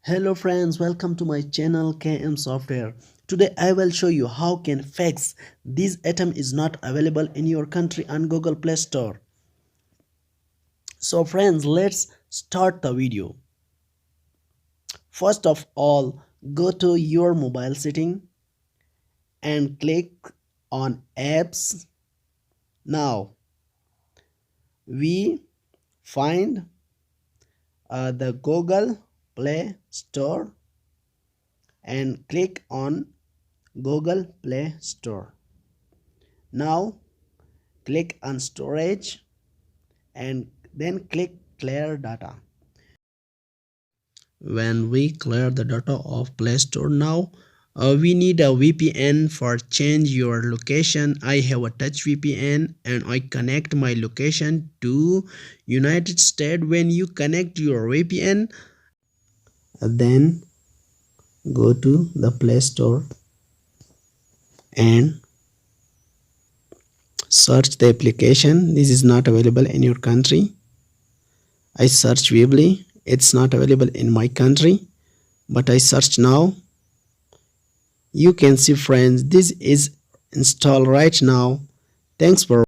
Hello friends, welcome to my channel KM Software. Today I will show you how can fix this item is not available in your country on Google Play Store. So friends, let's start the video. First of all, go to your mobile setting and click on apps. Now we find the Google Play Store and click on Google Play Store. Now click on storage and then click clear data. When we clear the data of Play Store, now we need a VPN for change your location. I have a touch VPN and I connect my location to United States. When you connect your VPN, then go to the Play Store and search the application. This is not available in your country. I search Weebly. It's not available in my country, but I search now. You can see friends, this is installed right now. Thanks for